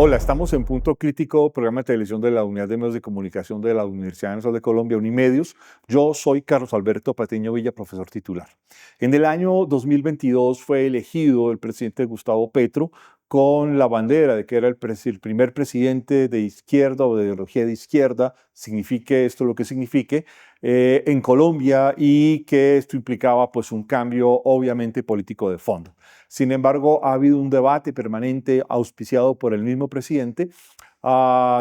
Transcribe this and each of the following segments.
Hola, estamos en Punto Crítico, programa de televisión de la Unidad de Medios de Comunicación de la Universidad Nacional de Colombia, Unimedios. Yo soy Carlos Alberto Patiño Villa, profesor titular. En el año 2022 fue elegido el presidente Gustavo Petro con la bandera de que era el primer presidente de izquierda o de ideología de izquierda, signifique esto lo que signifique, en Colombia, y que esto implicaba pues un cambio obviamente político de fondo. Sin embargo, ha habido un debate permanente auspiciado por el mismo presidente,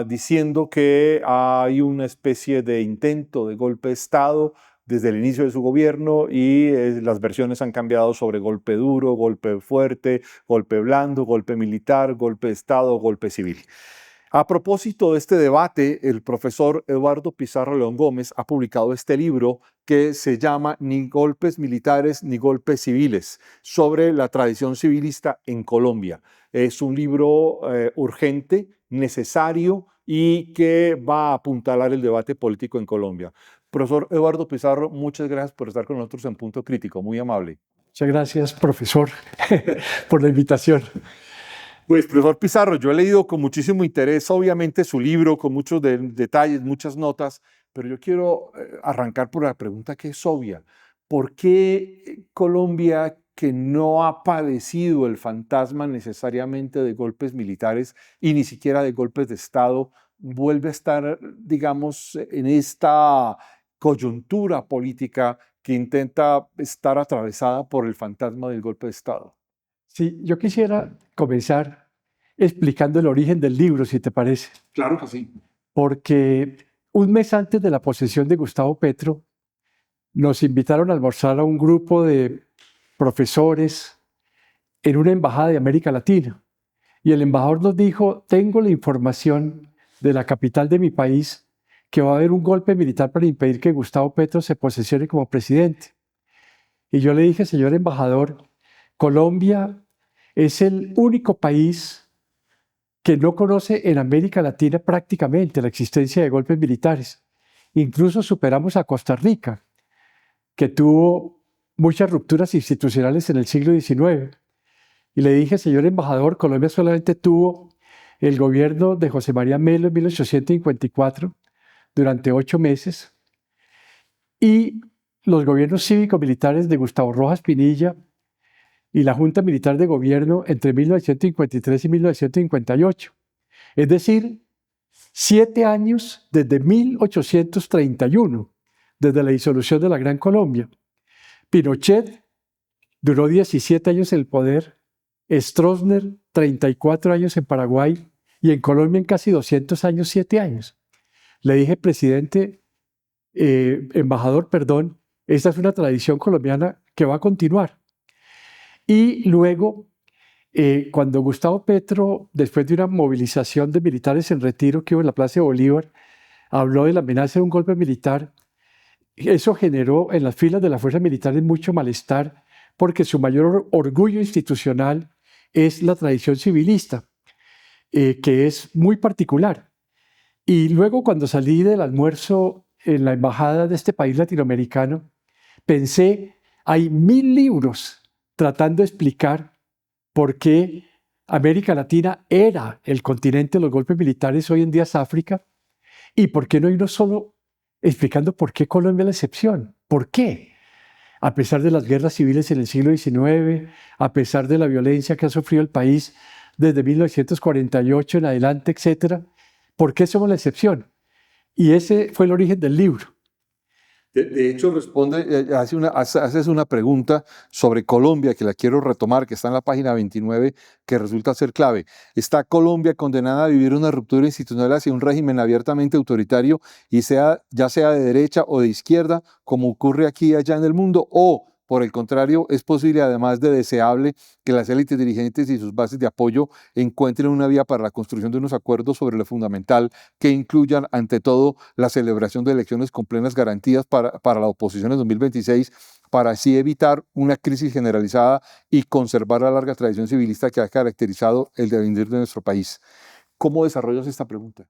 diciendo que hay una especie de intento de golpe de Estado desde el inicio de su gobierno, y las versiones han cambiado sobre golpe duro, golpe fuerte, golpe blando, golpe militar, golpe de Estado, golpe civil. A propósito de este debate, el profesor Eduardo Pizarro León Gómez ha publicado este libro que se llama Ni golpes militares ni golpes civiles, sobre la tradición civilista en Colombia. Es un libro urgente, necesario, y que va a apuntalar el debate político en Colombia. Profesor Eduardo Pizarro, muchas gracias por estar con nosotros en Punto Crítico, muy amable. Muchas gracias, profesor, por la invitación. Pues, profesor Pizarro, yo he leído con muchísimo interés, obviamente, su libro, con muchos detalles, muchas notas, pero yo quiero arrancar por la pregunta que es obvia. ¿Por qué Colombia, que no ha padecido el fantasma necesariamente de golpes militares y ni siquiera de golpes de Estado, vuelve a estar, digamos, en esta coyuntura política que intenta estar atravesada por el fantasma del golpe de Estado? Sí, yo quisiera comenzar explicando el origen del libro, si te parece. Claro que sí. Porque un mes antes de la posesión de Gustavo Petro, nos invitaron a almorzar a un grupo de profesores en una embajada de América Latina. Y el embajador nos dijo: tengo la información de la capital de mi país que va a haber un golpe militar para impedir que Gustavo Petro se posesione como presidente. Y yo le dije: señor embajador, Colombia es el único país que no conoce en América Latina prácticamente la existencia de golpes militares. Incluso superamos a Costa Rica, que tuvo muchas rupturas institucionales en el siglo XIX. Y le dije: señor embajador, Colombia solamente tuvo el gobierno de José María Melo en 1854 durante 8 meses, y los gobiernos cívico-militares de Gustavo Rojas Pinilla y la Junta Militar de Gobierno entre 1953 y 1958. Es decir, 7 años desde 1831, desde la disolución de la Gran Colombia. Pinochet duró 17 años en el poder, Stroessner 34 años en Paraguay, y en Colombia en casi 200 años, 7 años. Le dije: embajador, perdón, esta es una tradición colombiana que va a continuar. Y luego, cuando Gustavo Petro, después de una movilización de militares en retiro que hubo en la Plaza de Bolívar, habló de la amenaza de un golpe militar, eso generó en las filas de las fuerzas militares mucho malestar, porque su mayor orgullo institucional es la tradición civilista, que es muy particular. Y luego, cuando salí del almuerzo en la embajada de este país latinoamericano, pensé: hay 1000 libros tratando de explicar por qué América Latina era el continente de los golpes militares, hoy en día es África, y por qué no hay uno solo explicando por qué Colombia es la excepción. ¿Por qué? A pesar de las guerras civiles en el siglo XIX, a pesar de la violencia que ha sufrido el país desde 1948 en adelante, etc., ¿por qué somos la excepción? Y ese fue el origen del libro. De hecho, haces una pregunta sobre Colombia que la quiero retomar, que está en la página 29, que resulta ser clave. ¿Está Colombia condenada a vivir una ruptura institucional hacia un régimen abiertamente autoritario, y ya sea de derecha o de izquierda, como ocurre aquí y allá en el mundo? ¿O, por el contrario, es posible, además de deseable, que las élites dirigentes y sus bases de apoyo encuentren una vía para la construcción de unos acuerdos sobre lo fundamental, que incluyan, ante todo, la celebración de elecciones con plenas garantías para la oposición en 2026, para así evitar una crisis generalizada y conservar la larga tradición civilista que ha caracterizado el devenir de nuestro país? ¿Cómo desarrollas esta pregunta?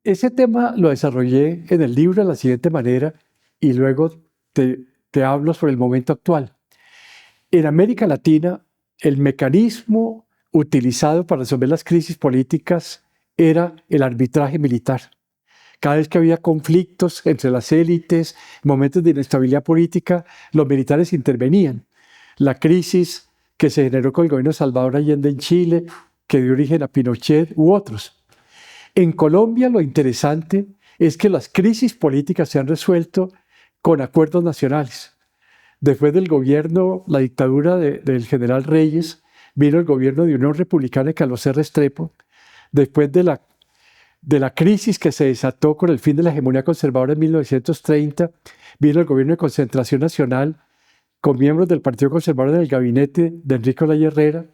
Ese tema lo desarrollé en el libro de la siguiente manera, y luego te hablo sobre el momento actual. En América Latina, el mecanismo utilizado para resolver las crisis políticas era el arbitraje militar. Cada vez que había conflictos entre las élites, momentos de inestabilidad política, los militares intervenían. La crisis que se generó con el gobierno de Salvador Allende en Chile, que dio origen a Pinochet u otros. En Colombia lo interesante es que las crisis políticas se han resuelto con acuerdos nacionales. Después del gobierno, la dictadura del general Reyes, vino el gobierno de Unión Republicana de Carlos C. Restrepo. Después de la crisis que se desató con el fin de la hegemonía conservadora en 1930, vino el gobierno de Concentración Nacional con miembros del Partido Conservador en el gabinete de Enrique Olaya Herrera.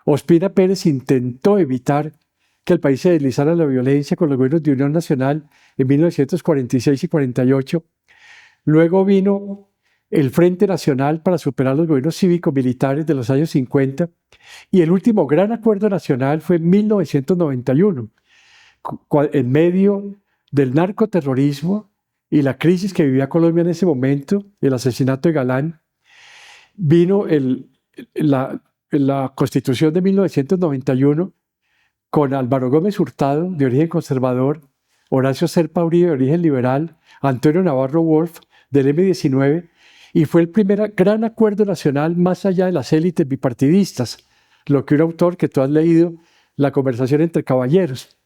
Ospina Pérez intentó evitar que el país se deslizara en la violencia con los gobiernos de Unión Nacional en 1946 y 48. Luego vino el Frente Nacional para superar los gobiernos cívico-militares de los años 50 y el último gran acuerdo nacional fue en 1991, en medio del narcoterrorismo y la crisis que vivía Colombia en ese momento, el asesinato de Galán. Vino la Constitución de 1991 con Álvaro Gómez Hurtado, de origen conservador, Horacio Serpa Uribe, de origen liberal, Antonio Navarro Wolf, del M-19, y fue el primer gran acuerdo nacional más allá de las élites bipartidistas, lo que un autor que tú has leído, La conversación entre caballeros.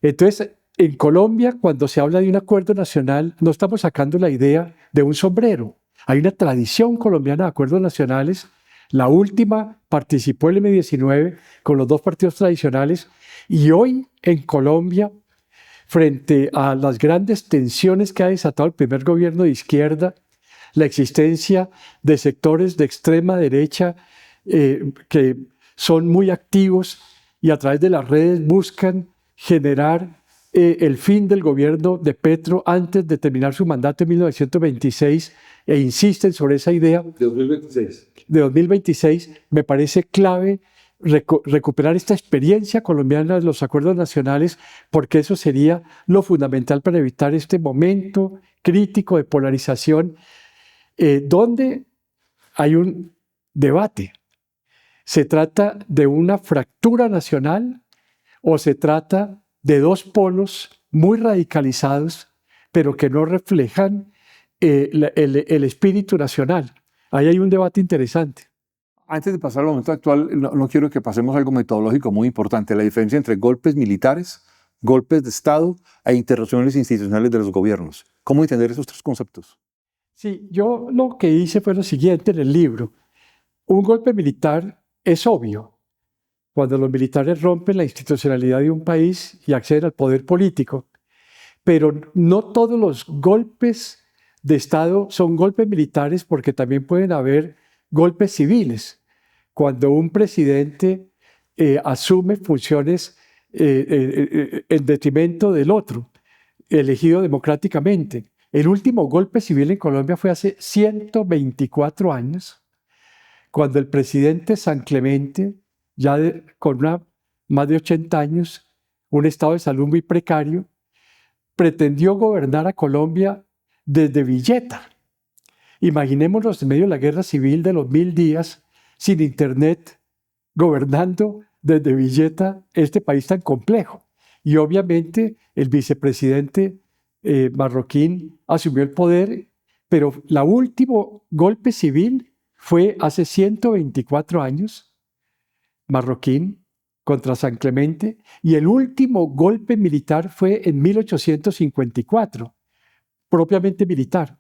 Entonces, en Colombia, cuando se habla de un acuerdo nacional, no estamos sacando la idea de un sombrero. Hay una tradición colombiana de acuerdos nacionales. La última participó el M-19 con los dos partidos tradicionales y hoy en Colombia, frente a las grandes tensiones que ha desatado el primer gobierno de izquierda, la existencia de sectores de extrema derecha que son muy activos y a través de las redes buscan generar el fin del gobierno de Petro antes de terminar su mandato en 1926 e insisten sobre esa idea de 2026, me parece clave recuperar esta experiencia colombiana de los acuerdos nacionales, porque eso sería lo fundamental para evitar este momento crítico de polarización donde hay un debate. ¿Se trata de una fractura nacional o se trata de dos polos muy radicalizados, pero que no reflejan el espíritu nacional? Ahí hay un debate interesante. Antes de pasar al momento actual, no quiero que pasemos a algo metodológico muy importante, la diferencia entre golpes militares, golpes de Estado e interrupciones institucionales de los gobiernos. ¿Cómo entender esos tres conceptos? Sí, yo lo que hice fue lo siguiente en el libro. Un golpe militar es obvio, cuando los militares rompen la institucionalidad de un país y acceden al poder político, pero no todos los golpes de Estado son golpes militares porque también pueden haber golpes civiles. Cuando un presidente asume funciones en detrimento del otro, elegido democráticamente. El último golpe civil en Colombia fue hace 124 años, cuando el presidente San Clemente, con más de 80 años, un estado de salud muy precario, pretendió gobernar a Colombia desde Villeta. Imaginémonos en medio de la guerra civil de los 1000 días, sin internet, gobernando desde Villeta este país tan complejo. Y obviamente el vicepresidente marroquín asumió el poder, pero el último golpe civil fue hace 124 años, marroquín contra San Clemente, y el último golpe militar fue en 1854, propiamente militar.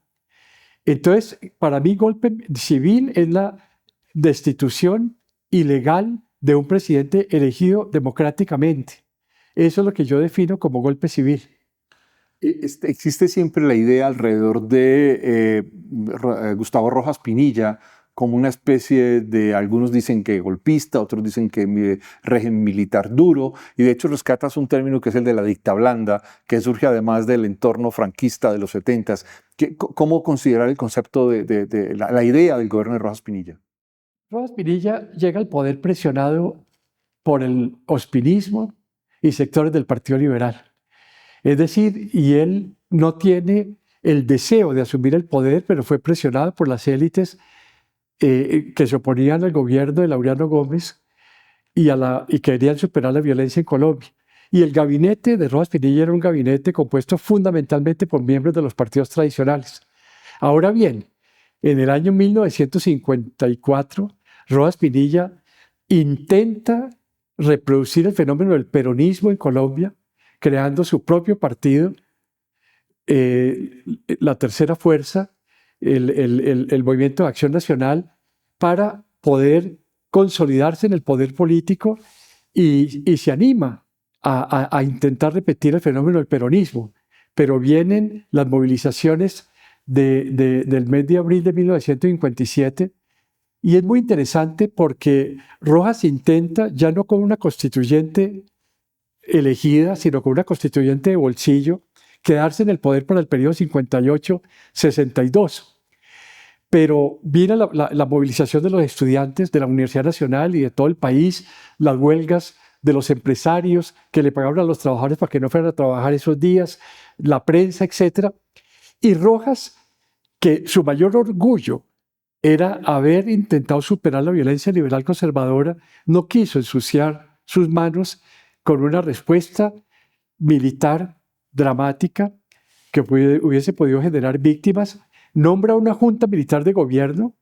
Entonces, para mí, golpe civil es la destitución ilegal de un presidente elegido democráticamente. Eso es lo que yo defino como golpe civil. Existe siempre la idea alrededor de Gustavo Rojas Pinilla como una especie de, algunos dicen que golpista, otros dicen que régimen militar duro, y de hecho rescatas un término que es el de la dicta blanda, que surge además del entorno franquista de los 70s. ¿Cómo considerar el concepto de la idea del gobierno de Rojas Pinilla? Rojas Pinilla llega al poder presionado por el ospinismo y sectores del Partido Liberal. Es decir, y él no tiene el deseo de asumir el poder, pero fue presionado por las élites que se oponían al gobierno de Laureano Gómez y querían superar la violencia en Colombia. Y el gabinete de Rojas Pinilla era un gabinete compuesto fundamentalmente por miembros de los partidos tradicionales. Ahora bien, en el año 1954, Rojas Pinilla intenta reproducir el fenómeno del peronismo en Colombia, creando su propio partido, la Tercera Fuerza, el Movimiento de Acción Nacional, para poder consolidarse en el poder político y se anima a intentar repetir el fenómeno del peronismo. Pero vienen las movilizaciones del mes de abril de 1957 y es muy interesante porque Rojas intenta, ya no con una constituyente elegida, sino con una constituyente de bolsillo, quedarse en el poder para el periodo 58-62. Pero viene la movilización de los estudiantes de la Universidad Nacional y de todo el país, las huelgas de los empresarios que le pagaban a los trabajadores para que no fueran a trabajar esos días, la prensa, etc. Y Rojas, que su mayor orgullo era haber intentado superar la violencia liberal conservadora, no quiso ensuciar sus manos con una respuesta militar dramática que hubiese podido generar víctimas. Nombra una junta militar de gobierno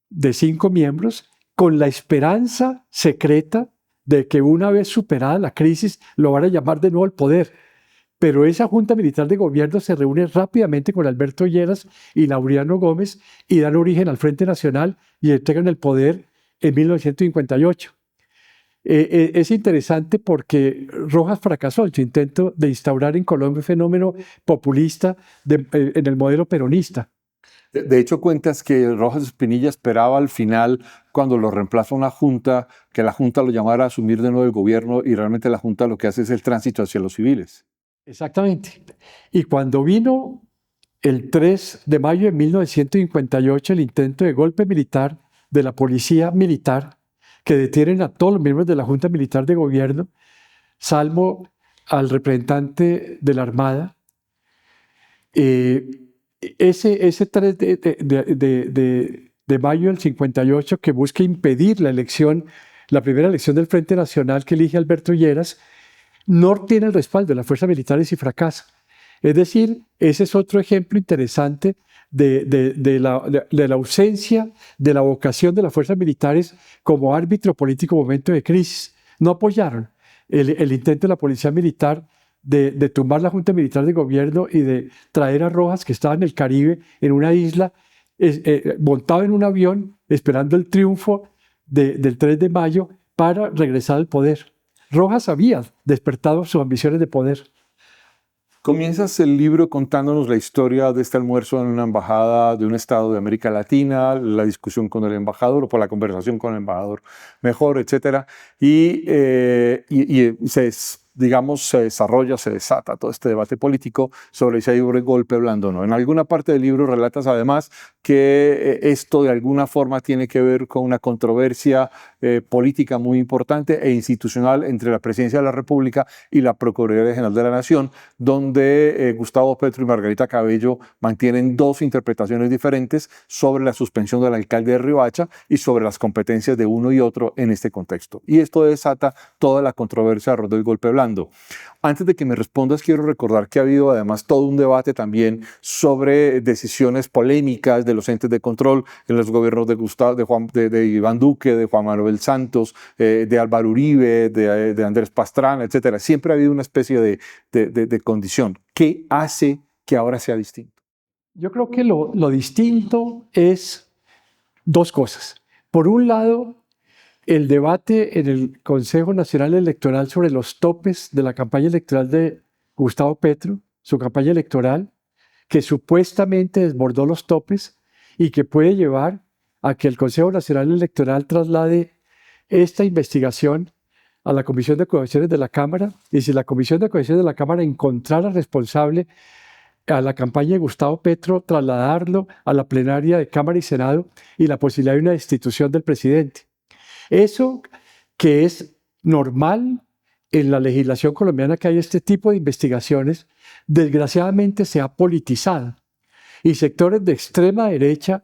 de 5 miembros con la esperanza secreta de que una vez superada la crisis lo van a llamar de nuevo al poder. Pero esa junta militar de gobierno se reúne rápidamente con Alberto Lleras y Laureano Gómez y dan origen al Frente Nacional y entregan el poder en 1958. Es interesante porque Rojas fracasó en su intento de instaurar en Colombia un fenómeno populista en el modelo peronista. De hecho, cuentas que Rojas Pinilla esperaba al final, cuando lo reemplaza una junta, que la junta lo llamara a asumir de nuevo el gobierno y realmente la junta lo que hace es el tránsito hacia los civiles. Exactamente. Y cuando vino el 3 de mayo de 1958 el intento de golpe militar de la policía militar, que detienen a todos los miembros de la Junta Militar de Gobierno, salvo al representante de la Armada, ese 3 de mayo del 58, que busca impedir la primera elección del Frente Nacional que elige Alberto Lleras, no tiene el respaldo de las fuerzas militares y fracasa. Es decir, ese es otro ejemplo interesante de la ausencia de la vocación de las fuerzas militares como árbitro político en momento de crisis. No apoyaron el intento de la policía militar de tumbar la Junta Militar de Gobierno y de traer a Rojas, que estaba en el Caribe, en una isla, montado en un avión, esperando el triunfo del 3 de mayo para regresar al poder. Rojas había despertado sus ambiciones de poder. Comienzas el libro contándonos la historia de este almuerzo en una embajada de un estado de América Latina, la discusión con el embajador o por la conversación con el embajador mejor, etc. Y se desarrolla, se desata todo este debate político sobre si hay un golpe blando o no. En alguna parte del libro relatas además que esto de alguna forma tiene que ver con una controversia política muy importante e institucional entre la Presidencia de la República y la Procuraduría General de la Nación, donde Gustavo Petro y Margarita Cabello mantienen dos interpretaciones diferentes sobre la suspensión del alcalde de Riohacha y sobre las competencias de uno y otro en este contexto. Y esto desata toda la controversia alrededor del golpe blando. Antes de que me respondas, quiero recordar que ha habido además todo un debate también sobre decisiones polémicas de los entes de control en los gobiernos de Iván Duque, de Juan Manuel Santos, de Álvaro Uribe, de Andrés Pastrana, etc. Siempre ha habido una especie de condición. ¿Qué hace que ahora sea distinto? Yo creo que lo distinto es dos cosas. Por un lado, el debate en el Consejo Nacional Electoral sobre los topes de la campaña electoral de Gustavo Petro, su campaña electoral, que supuestamente desbordó los topes y que puede llevar a que el Consejo Nacional Electoral traslade esta investigación a la Comisión de Acusaciones de la Cámara, y si la Comisión de Acusaciones de la Cámara encontrara responsable a la campaña de Gustavo Petro, trasladarlo a la plenaria de Cámara y Senado y la posibilidad de una destitución del presidente. Eso que es normal en la legislación colombiana, que hay este tipo de investigaciones, desgraciadamente se ha politizado. Y sectores de extrema derecha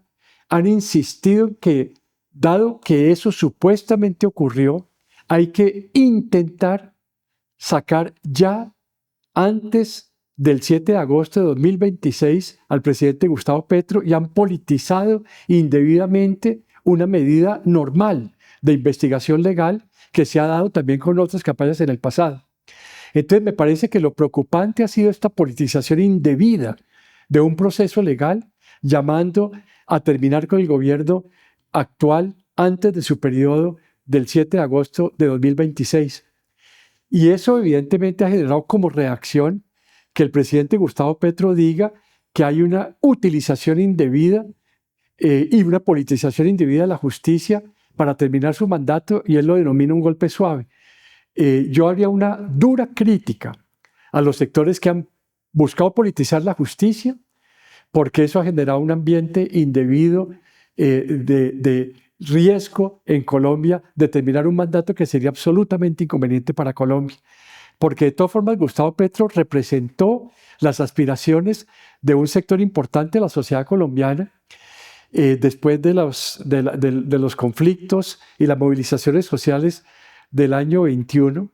han insistido en que, dado que eso supuestamente ocurrió, hay que intentar sacar ya antes del 7 de agosto de 2026 al presidente Gustavo Petro y han politizado indebidamente una medida normal de investigación legal que se ha dado también con otras campañas en el pasado. Entonces me parece que lo preocupante ha sido esta politización indebida de un proceso legal llamando a terminar con el gobierno actual antes de su periodo del 7 de agosto de 2026. Y eso evidentemente ha generado como reacción que el presidente Gustavo Petro diga que hay una utilización indebida y una politización indebida de la justicia para terminar su mandato, y él lo denomina un golpe suave. Yo haría una dura crítica a los sectores que han buscado politizar la justicia, porque eso ha generado un ambiente indebido de riesgo en Colombia de terminar un mandato que sería absolutamente inconveniente para Colombia. Porque de todas formas Gustavo Petro representó las aspiraciones de un sector importante de la sociedad colombiana después de los conflictos y las movilizaciones sociales del año 21,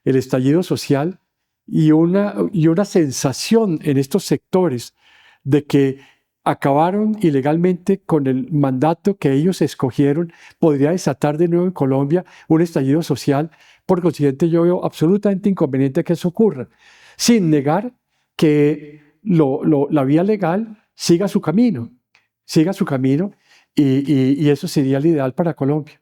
el estallido social y una sensación en estos sectores de que acabaron ilegalmente con el mandato que ellos escogieron, podría desatar de nuevo en Colombia un estallido social. Por consiguiente, yo veo absolutamente inconveniente que eso ocurra, sin negar que la vía legal siga su camino, y eso sería el ideal para Colombia.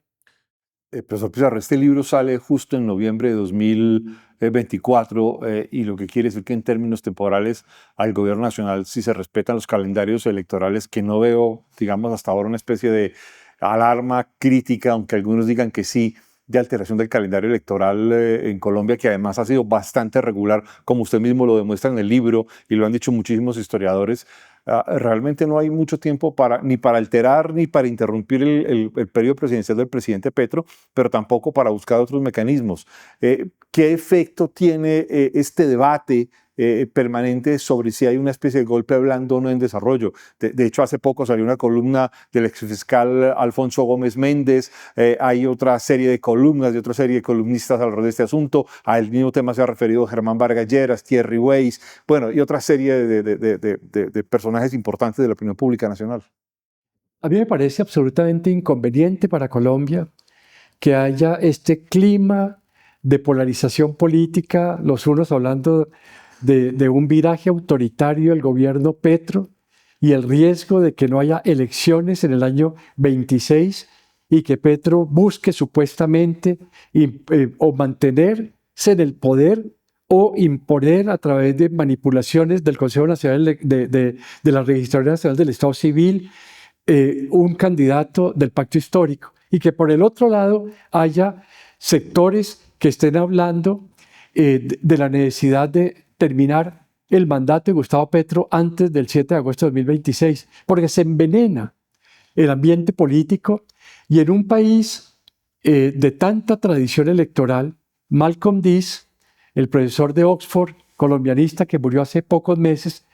Profesor Pizarro, este libro sale justo en noviembre de 2024 y lo que quiere decir que en términos temporales al gobierno nacional, si se respetan los calendarios electorales, que no veo, digamos, hasta ahora una especie de alarma crítica, aunque algunos digan que sí, de alteración del calendario electoral en Colombia, que además ha sido bastante regular, como usted mismo lo demuestra en el libro y lo han dicho muchísimos historiadores. Realmente no hay mucho tiempo ni para alterar ni para interrumpir el periodo presidencial del presidente Petro, pero tampoco para buscar otros mecanismos. ¿Qué efecto tiene este debate permanente sobre si hay una especie de golpe blando o no en desarrollo? De hecho, hace poco salió una columna del exfiscal Alfonso Gómez Méndez, hay otra serie de columnas de otra serie de columnistas alrededor de este asunto, al mismo tema se ha referido Germán Vargas Lleras, Thierry Weiss, bueno, y otra serie de personajes importantes de la opinión pública nacional. A mí me parece absolutamente inconveniente para Colombia que haya este clima de polarización política, los unos hablando de un viraje autoritario del gobierno Petro y el riesgo de que no haya elecciones en el año 26 y que Petro busque supuestamente o mantenerse en el poder o imponer a través de manipulaciones del Consejo Nacional de la Registraduría Nacional del Estado Civil un candidato del pacto histórico, y que por el otro lado haya sectores que estén hablando de la necesidad de terminar el mandato de Gustavo Petro antes del 7 de agosto de 2026, porque se envenena el ambiente político. Y en un país de tanta tradición electoral, Malcolm Dees, el profesor de Oxford, colombianista que murió hace pocos meses,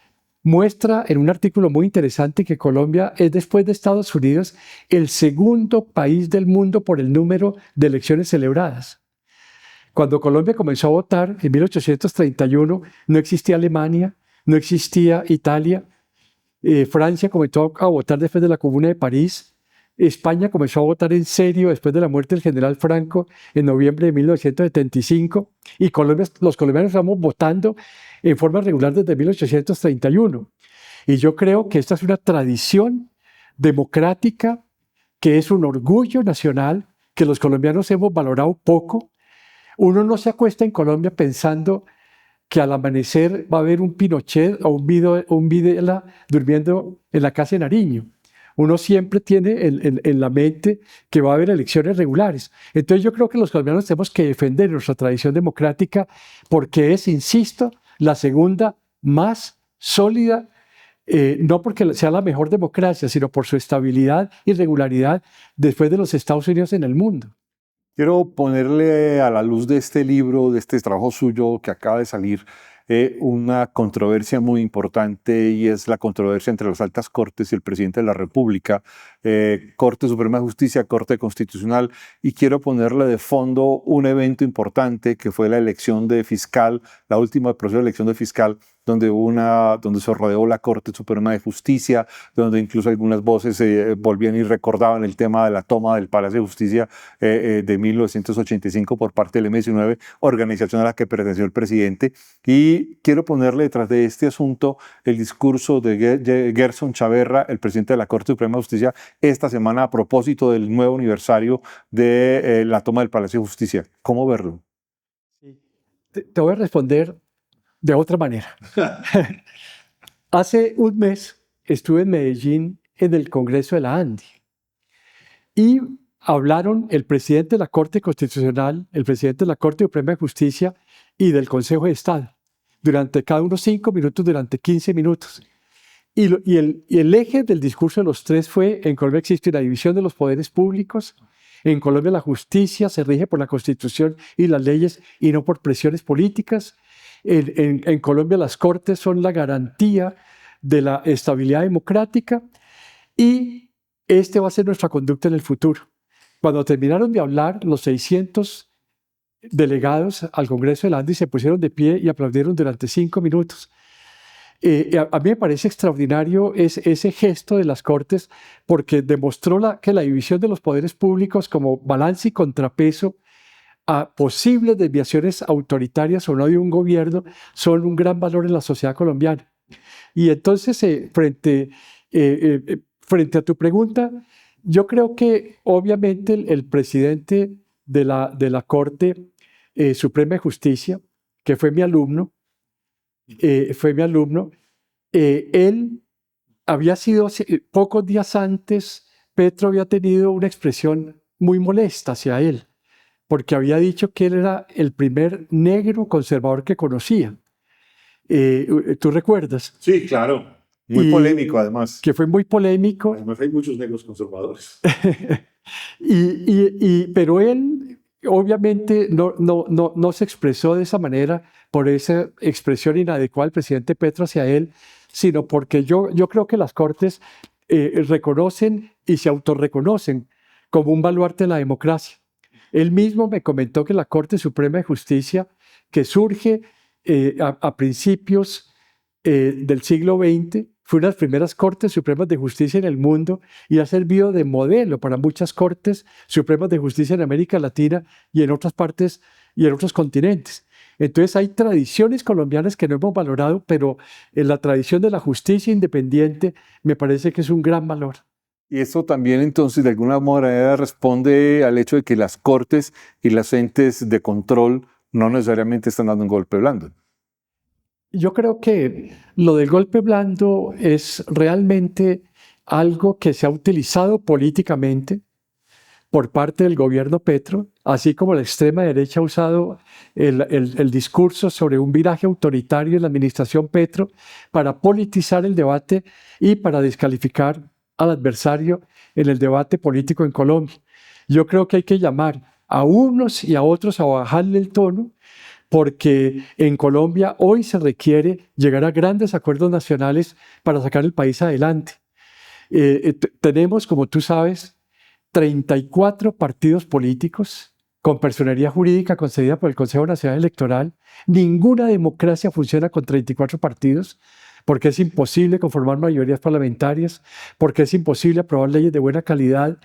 muestra en un artículo muy interesante que Colombia es, después de Estados Unidos, el segundo país del mundo por el número de elecciones celebradas. Cuando Colombia comenzó a votar en 1831, no existía Alemania, no existía Italia, Francia comenzó a votar después de la Comuna de París, España comenzó a votar en serio después de la muerte del general Franco en noviembre de 1975, y los colombianos estamos votando en forma regular desde 1831. Y yo creo que esta es una tradición democrática, que es un orgullo nacional, que los colombianos hemos valorado poco. Uno no se acuesta en Colombia pensando que al amanecer va a haber un Pinochet o un Videla durmiendo en la casa de Nariño. Uno siempre tiene en la mente que va a haber elecciones regulares. Entonces yo creo que los colombianos tenemos que defender nuestra tradición democrática, porque es, insisto, la segunda más sólida, no porque sea la mejor democracia, sino por su estabilidad y regularidad después de los Estados Unidos en el mundo. Quiero ponerle a la luz de este libro, de este trabajo suyo que acaba de salir, una controversia muy importante y es la controversia entre las altas cortes y el presidente de la República, Corte Suprema de Justicia, Corte Constitucional, y quiero ponerle de fondo un evento importante que fue la elección de fiscal, la última proceso de elección de fiscal, donde se rodeó la Corte Suprema de Justicia, donde incluso algunas voces volvían y recordaban el tema de la toma del Palacio de Justicia de 1985 por parte del M-19, organización a la que perteneció el presidente. Y quiero ponerle detrás de este asunto el discurso de Gerson Chaverra, el presidente de la Corte Suprema de Justicia, esta semana a propósito del nuevo aniversario de la toma del Palacio de Justicia. ¿Cómo verlo? Te voy a responder de otra manera. Hace un mes estuve en Medellín en el Congreso de la ANDI y hablaron el presidente de la Corte Constitucional, el presidente de la Corte Suprema de Justicia y del Consejo de Estado, durante cada uno 5 minutos, durante 15 minutos. Y el eje del discurso de los tres fue: en Colombia existe una división de los poderes públicos, en Colombia la justicia se rige por la Constitución y las leyes y no por presiones políticas. En Colombia las cortes son la garantía de la estabilidad democrática y este va a ser nuestra conducta en el futuro. Cuando terminaron de hablar, los 600 delegados al Congreso de la ANDI se pusieron de pie y aplaudieron durante 5 minutos. A mí me parece extraordinario ese gesto de las Cortes, porque demostró que la división de los poderes públicos como balance y contrapeso a posibles desviaciones autoritarias o no de un gobierno son un gran valor en la sociedad colombiana. Y entonces, frente a tu pregunta, yo creo que obviamente el presidente de la Corte Suprema de Justicia, que fue mi alumno, él había sido, pocos días antes, Petro había tenido una expresión muy molesta hacia él, porque había dicho que él era el primer negro conservador que conocía. ¿Tú recuerdas? Sí, claro. Muy polémico, además. Que fue muy polémico. Además, hay muchos negros conservadores. Pero él, obviamente, no se expresó de esa manera por esa expresión inadecuada del presidente Petro hacia él, sino porque yo creo que las Cortes reconocen y se autorreconocen como un baluarte de la democracia. Él mismo me comentó que la Corte Suprema de Justicia, que surge a principios del siglo XX, fue una de las primeras Cortes Supremas de Justicia en el mundo y ha servido de modelo para muchas Cortes Supremas de Justicia en América Latina y en otras partes y en otros continentes. Entonces hay tradiciones colombianas que no hemos valorado, pero en la tradición de la justicia independiente me parece que es un gran valor. Y esto también entonces de alguna manera responde al hecho de que las cortes y las entes de control no necesariamente están dando un golpe blando. Yo creo que lo del golpe blando es realmente algo que se ha utilizado políticamente por parte del gobierno Petro, así como la extrema derecha ha usado el discurso sobre un viraje autoritario en la administración Petro para politizar el debate y para descalificar al adversario en el debate político en Colombia. Yo creo que hay que llamar a unos y a otros a bajarle el tono, porque en Colombia hoy se requiere llegar a grandes acuerdos nacionales para sacar el país adelante. Tenemos, como tú sabes, 34 partidos políticos con personería jurídica concedida por el Consejo Nacional Electoral. Ninguna democracia funciona con 34 partidos, porque es imposible conformar mayorías parlamentarias, porque es imposible aprobar leyes de buena calidad.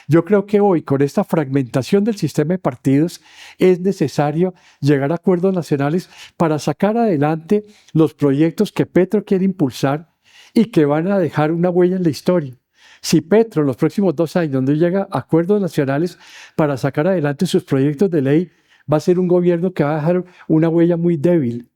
Yo creo que hoy, con esta fragmentación del sistema de partidos, es necesario llegar a acuerdos nacionales para sacar adelante los proyectos que Petro quiere impulsar y que van a dejar una huella en la historia. Si Petro en los próximos 2 años no llega a acuerdos nacionales para sacar adelante sus proyectos de ley, va a ser un gobierno que va a dejar una huella muy débil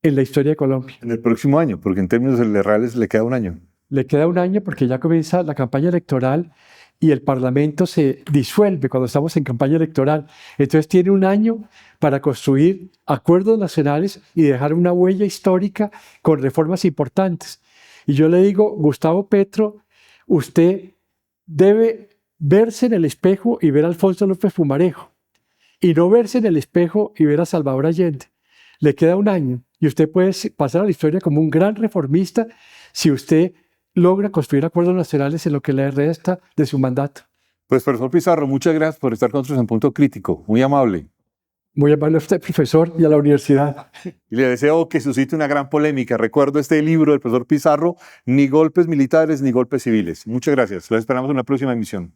en la historia de Colombia. En el próximo año, porque en términos reales le queda un año. Le queda un año porque ya comienza la campaña electoral y el Parlamento se disuelve cuando estamos en campaña electoral. Entonces tiene un año para construir acuerdos nacionales y dejar una huella histórica con reformas importantes. Y yo le digo, Gustavo Petro, usted debe verse en el espejo y ver a Alfonso López Pumarejo, y no verse en el espejo y ver a Salvador Allende. Le queda un año. y usted puede pasar a la historia como un gran reformista si usted logra construir acuerdos nacionales en lo que le resta de su mandato. Pues, profesor Pizarro, muchas gracias por estar con nosotros en Punto Crítico. Muy amable. Muy amable a usted, profesor, y a la universidad. Y le deseo que suscite una gran polémica. Recuerdo este libro del profesor Pizarro, Ni golpes militares ni golpes civiles. Muchas gracias. Los esperamos en una próxima emisión.